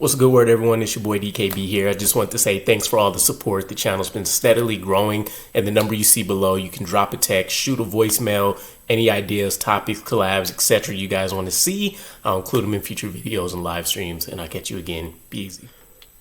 What's a good word, everyone? It's your boy DKB here. I just want to say thanks for all the support. The channel's been steadily growing, and the number you see below, you can drop a text, shoot a voicemail, any ideas, topics, collabs, etc. you guys want to see. I'll include them in future videos and live streams, and I'll catch you again. Be easy.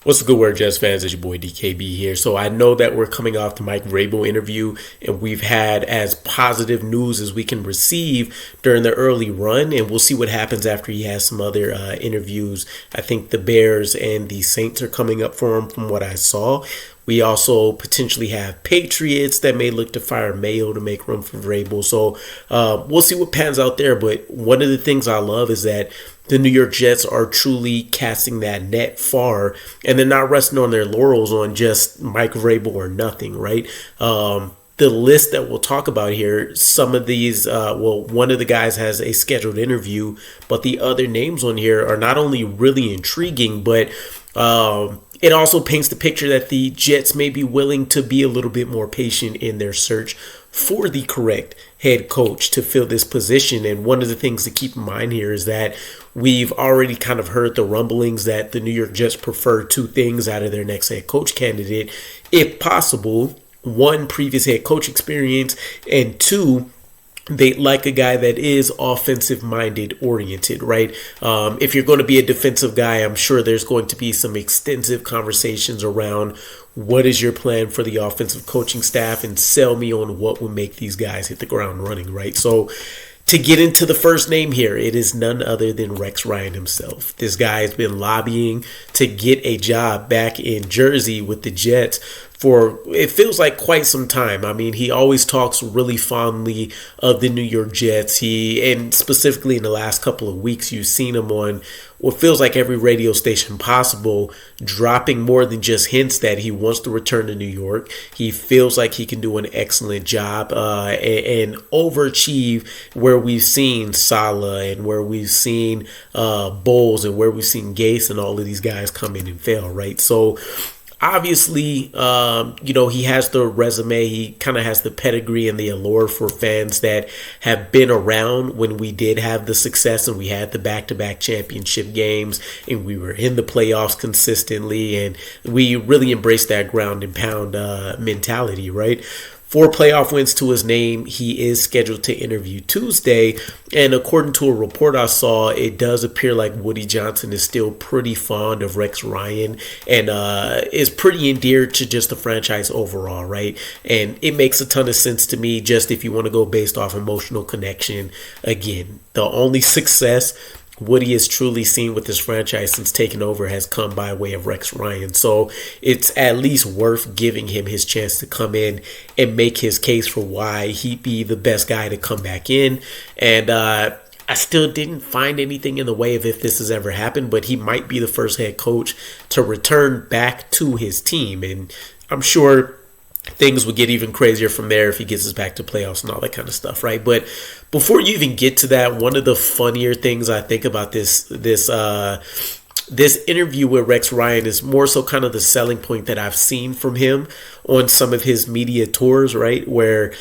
What's a good word, Jets fans? It's your boy DKB here. So I know that we're coming off the Mike Vrabel interview, and we've had as positive news as we can receive during the early run, and we'll see what happens after he has some other interviews. I think the Bears and the Saints are coming up for him from what I saw. We also potentially have Patriots that may look to fire Mayo to make room for Vrabel. So we'll see what pans out there. But one of the things I love is that the New York Jets are truly casting that net far, and they're not resting on their laurels on just Mike Vrabel or nothing, right? The list that we'll talk about here, some of these, one of the guys has a scheduled interview, but the other names on here are not only really intriguing, but it also paints the picture that the Jets may be willing to be a little bit more patient in their search for the correct head coach to fill this position. And one of the things to keep in mind here is that we've already kind of heard the rumblings that the New York Jets prefer two things out of their next head coach candidate, if possible. One, previous head coach experience, and two, they like a guy that is offensive-minded oriented, right? If you're going to be a defensive guy, I'm sure there's going to be some extensive conversations around what is your plan for the offensive coaching staff, and sell me on what will make these guys hit the ground running, right? So to get into the first name here, it is none other than Rex Ryan himself. This guy has been lobbying to get a job back in Jersey with the Jets for, it feels like, quite some time. I mean, he always talks really fondly of the New York Jets. And specifically in the last couple of weeks, you've seen him on what feels like every radio station possible, dropping more than just hints that he wants to return to New York. He feels like he can do an excellent job and overachieve where we've seen Salah and where we've seen Bowles and where we've seen Gase and all of these guys come in and fail, right? So obviously, he has the resume. He kind of has the pedigree and the allure for fans that have been around when we did have the success and we had the back-to-back championship games and we were in the playoffs consistently, and we really embraced that ground and pound mentality, right? 4 playoff wins to his name. He is scheduled to interview Tuesday. And according to a report I saw, it does appear like Woody Johnson is still pretty fond of Rex Ryan and is pretty endeared to just the franchise overall, right? And it makes a ton of sense to me, just if you want to go based off emotional connection. Again, the only success Woody has truly seen with this franchise since taking over has come by way of Rex Ryan. So it's at least worth giving him his chance to come in and make his case for why he'd be the best guy to come back in. And I still didn't find anything in the way of if this has ever happened, but he might be the first head coach to return back to his team. And I'm sure things would get even crazier from there if he gets us back to playoffs and all that kind of stuff, right? But before you even get to that, one of the funnier things I think about this interview with Rex Ryan is more so kind of the selling point that I've seen from him on some of his media tours, right? Where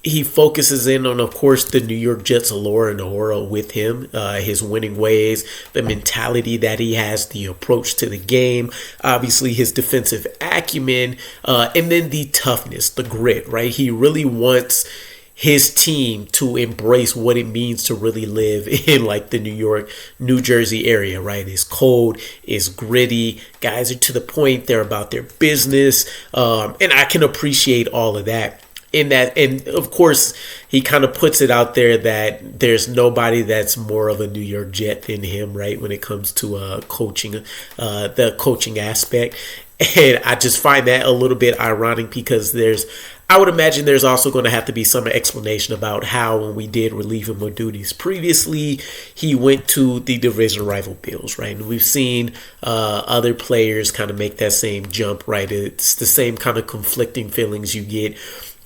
he focuses in on, of course, the New York Jets allure and aura with him, his winning ways, the mentality that he has, the approach to the game, obviously his defensive acumen, and then the toughness, the grit, right? He really wants his team to embrace what it means to really live in like the New York, New Jersey area, right? It's cold, it's gritty, guys are to the point, they're about their business, and I can appreciate all of that. In that, and of course, he kind of puts it out there that there's nobody that's more of a New York Jet than him, right? When it comes to coaching, the coaching aspect, and I just find that a little bit ironic because I would imagine there's also going to have to be some explanation about how, when we did relieve him of duties previously, he went to the division rival Bills, right? And we've seen other players kind of make that same jump, right? It's the same kind of conflicting feelings you get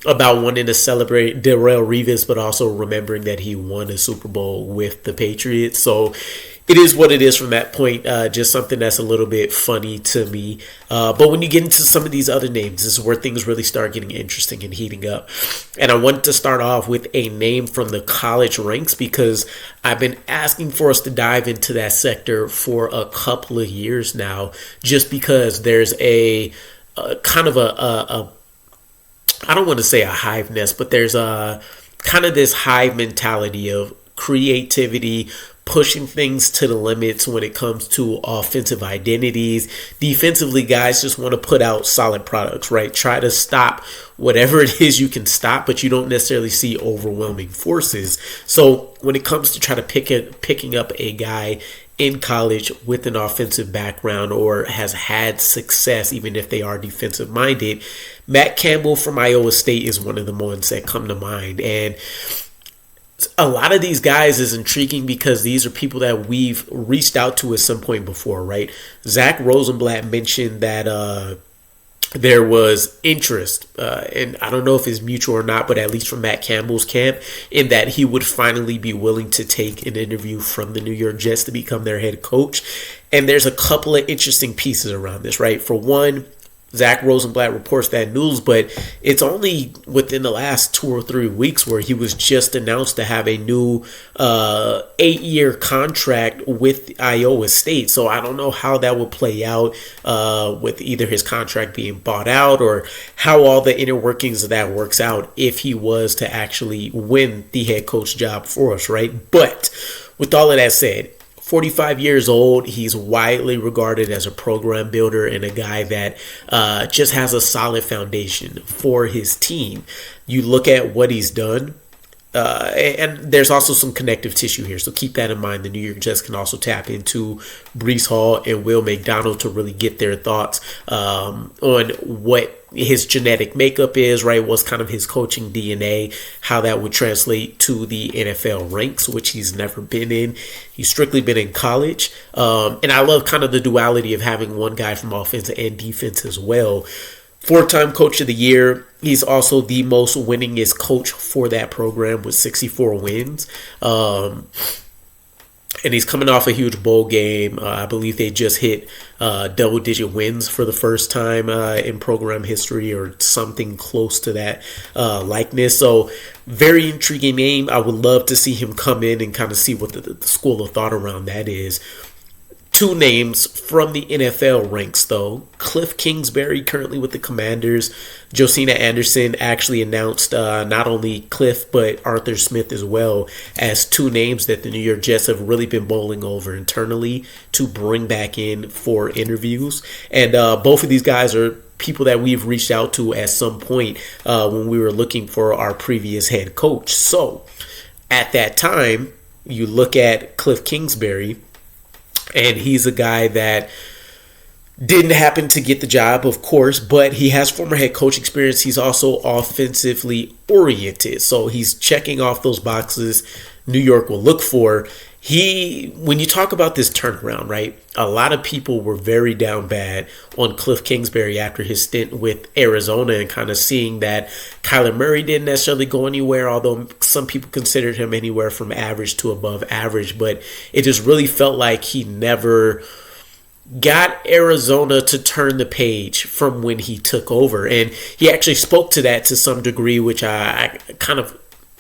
about wanting to celebrate Darrelle Revis, but also remembering that he won a Super Bowl with the Patriots. So it is what it is from that point. Just something that's a little bit funny to me. But when you get into some of these other names, this is where things really start getting interesting and heating up. And I want to start off with a name from the college ranks because I've been asking for us to dive into that sector for a couple of years now, just because there's a kind of a I don't want to say a hive nest, but there's a kind of this hive mentality of creativity, pushing things to the limits when it comes to offensive identities. Defensively, guys just want to put out solid products, right? Try to stop whatever it is you can stop, but you don't necessarily see overwhelming forces. So when it comes to try to picking up a guy in college with an offensive background or has had success, even if they are defensive minded, Matt Campbell from Iowa State is one of the ones that come to mind. And a lot of these guys is intriguing because these are people that we've reached out to at some point before, right? Zach Rosenblatt mentioned that there was interest, and I don't know if it's mutual or not, but at least from Matt Campbell's camp, in that he would finally be willing to take an interview from the New York Jets to become their head coach. And there's a couple of interesting pieces around this, right? For one, Zach Rosenblatt reports that news, but it's only within the last 2 or 3 weeks where he was just announced to have a new 8-year contract with Iowa State. So I don't know how that would play out with either his contract being bought out or how all the inner workings of that works out if he was to actually win the head coach job for us, right? But with all of that said, 45 years old, he's widely regarded as a program builder and a guy that just has a solid foundation for his team. You look at what he's done, and there's also some connective tissue here, so keep that in mind. The New York Jets can also tap into Breece Hall and Will McDonald to really get their thoughts on what his genetic makeup is, right? What's kind of his coaching DNA, how that would translate to the NFL ranks, which he's never been in. He's strictly been in college. And I love kind of the duality of having one guy from offense and defense as well. 4-time coach of the year. He's also the most winningest coach for that program with 64 wins. And he's coming off a huge bowl game. I believe they just hit double-digit wins for the first time in program history or something close to that likeness. So very intriguing name. I would love to see him come in and kind of see what the school of thought around that is. 2 names from the NFL ranks, though. Kliff Kingsbury, currently with the Commanders. Josina Anderson actually announced not only Kliff, but Arthur Smith as well as 2 names that the New York Jets have really been bowling over internally to bring back in for interviews. And both of these guys are people that we've reached out to at some point when we were looking for our previous head coach. So at that time, you look at Kliff Kingsbury, and he's a guy that didn't happen to get the job, of course, but he has former head coach experience. He's also offensively oriented. So he's checking off those boxes New York will look for. When you talk about this turnaround, right, a lot of people were very down bad on Kliff Kingsbury after his stint with Arizona and kind of seeing that Kyler Murray didn't necessarily go anywhere, although some people considered him anywhere from average to above average. But it just really felt like he never got Arizona to turn the page from when he took over. And he actually spoke to that to some degree, which I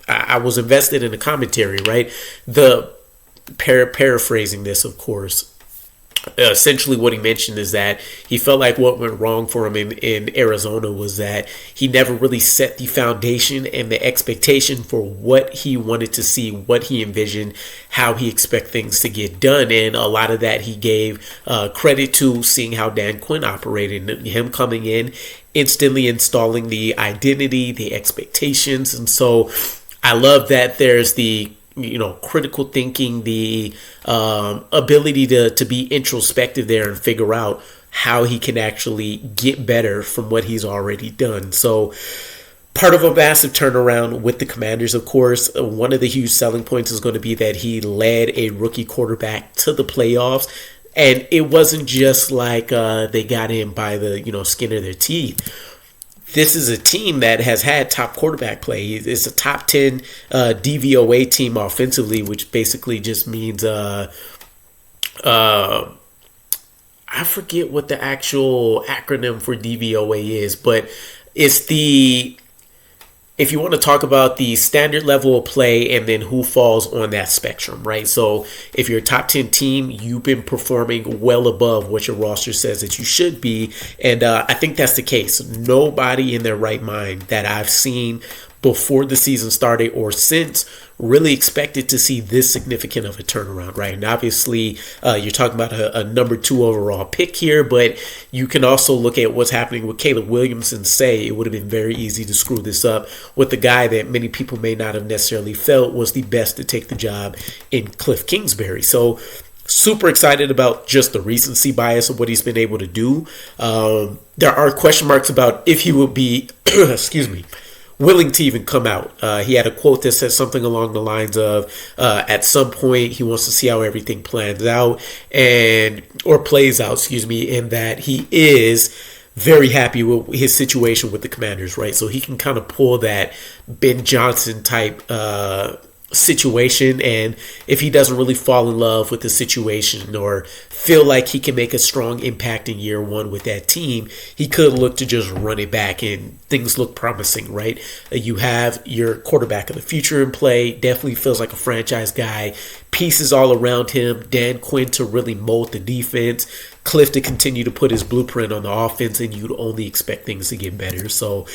was invested in the commentary, right? Paraphrasing this, of course, essentially what he mentioned is that he felt like what went wrong for him in Arizona was that he never really set the foundation and the expectation for what he wanted to see, what he envisioned, how he expect things to get done. And a lot of that he gave credit to seeing how Dan Quinn operated, him coming in, instantly installing the identity, the expectations. And so I love that there's the critical thinking, the ability to be introspective there and figure out how he can actually get better from what he's already done. So part of a massive turnaround with the Commanders, of course, one of the huge selling points is going to be that he led a rookie quarterback to the playoffs. And it wasn't just like they got in by the skin of their teeth. This is a team that has had top quarterback play. It's a top 10 DVOA team offensively, which basically just means I forget what the actual acronym for DVOA is, but it's the, if you want to talk about the standard level of play and then who falls on that spectrum, right? So if you're a top 10 team, you've been performing well above what your roster says that you should be. And I think that's the case. Nobody in their right mind that I've seen before the season started or since really expected to see this significant of a turnaround, right? And obviously, you're talking about a number 2 overall pick here, but you can also look at what's happening with Caleb Williams and say it would have been very easy to screw this up with the guy that many people may not have necessarily felt was the best to take the job in Kliff Kingsbury. So super excited about just the recency bias of what he's been able to do. There are question marks about if he will be, willing to even come out. He had a quote that says something along the lines of, at some point he wants to see how everything plans out or plays out, and that he is very happy with his situation with the Commanders, right? So he can kind of pull that Ben Johnson type situation, and if he doesn't really fall in love with the situation or feel like he can make a strong impact in year one with that team, he could look to just run it back, and things look promising, right? You have your quarterback of the future in play, definitely feels like a franchise guy, pieces all around him, Dan Quinn to really mold the defense, Kliff to continue to put his blueprint on the offense, and you'd only expect things to get better. So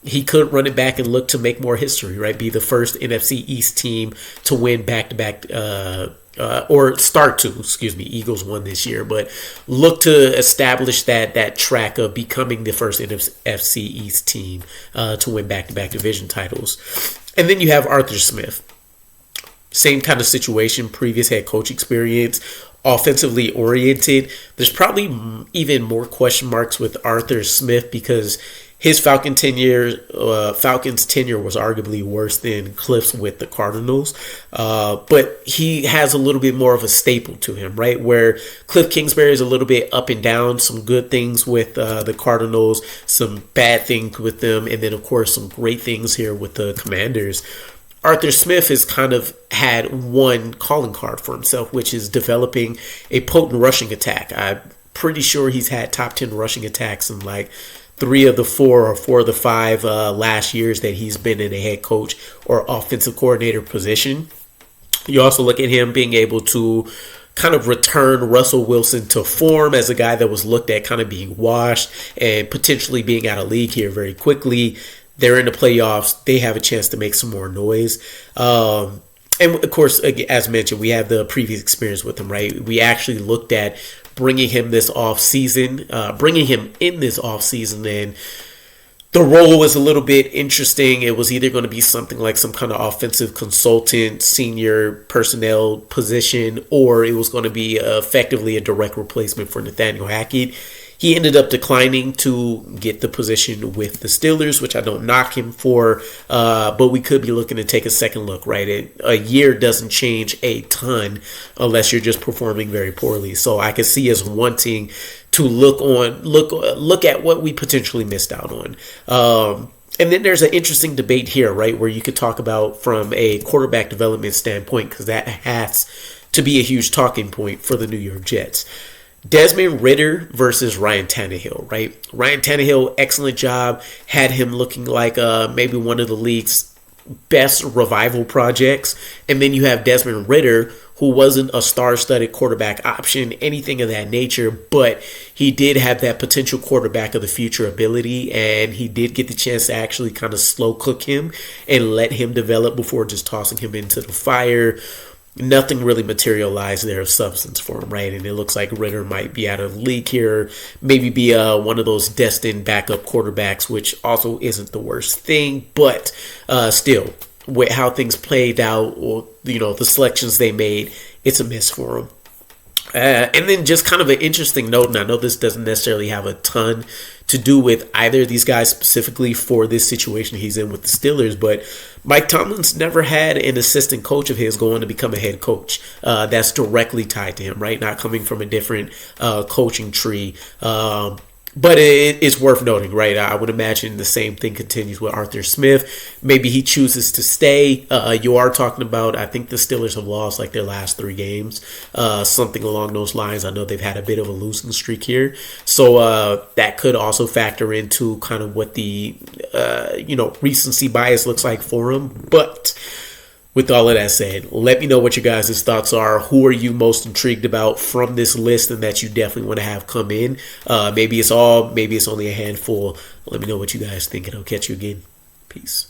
he could run it back and look to make more history, right? Be the first NFC East team to win back-to-back, Eagles won this year, but look to establish that track of becoming the first NFC East team to win back-to-back division titles. And then you have Arthur Smith. Same kind of situation, previous head coach experience, offensively oriented. There's probably even more question marks with Arthur Smith because his Falcons tenure was arguably worse than Kliff's with the Cardinals. But he has a little bit more of a staple to him, right? Where Kliff Kingsbury is a little bit up and down, some good things with the Cardinals, some bad things with them, and then, of course, some great things here with the Commanders. Arthur Smith has kind of had one calling card for himself, which is developing a potent rushing attack. I'm pretty sure he's had top 10 rushing attacks in like 3 of the 4 or 4 of the 5 last years that he's been in a head coach or offensive coordinator position. You also look at him being able to kind of return Russell Wilson to form as a guy that was looked at kind of being washed and potentially being out of league here very quickly. They're in the playoffs. They have a chance to make some more noise. And of course, as mentioned, we have the previous experience with him, right? We actually looked at bringing him in this offseason, and the role was a little bit interesting. It was either going to be something like some kind of offensive consultant, senior personnel position, or it was going to be effectively a direct replacement for Nathaniel Hackett. He ended up declining to get the position with the Steelers, which I don't knock him for, but we could be looking to take a second look, right? A year doesn't change a ton unless you're just performing very poorly. So I could see us wanting to look at what we potentially missed out on. And then there's an interesting debate here, right, where you could talk about from a quarterback development standpoint, because that has to be a huge talking point for the New York Jets. Desmond Ridder versus Ryan Tannehill, right? Ryan Tannehill, excellent job. Had him looking like maybe one of the league's best revival projects. And then you have Desmond Ridder, who wasn't a star-studded quarterback option, anything of that nature, but he did have that potential quarterback of the future ability, and he did get the chance to actually kind of slow cook him and let him develop before just tossing him into the fire. Nothing really materialized there of substance for him, right? And it looks like Ridder might be out of the league here, maybe be one of those destined backup quarterbacks, which also isn't the worst thing, but still, with how things played out, or the selections they made, it's a miss for him. And then just kind of an interesting note, and I know this doesn't necessarily have a ton to do with either of these guys specifically for this situation he's in with the Steelers, but Mike Tomlin's never had an assistant coach of his go on to become a head coach. That's directly tied to him, right? Not coming from a different coaching tree. But it's worth noting, right? I would imagine the same thing continues with Arthur Smith. Maybe he chooses to stay. You are talking about, I think the Steelers have lost like their last 3 games, something along those lines. I know they've had a bit of a losing streak here. So that could also factor into kind of what the, recency bias looks like for him. But with all of that said, let me know what your guys' thoughts are. Who are you most intrigued about from this list and that you definitely want to have come in? Maybe it's only a handful. Let me know what you guys think, and I'll catch you again. Peace.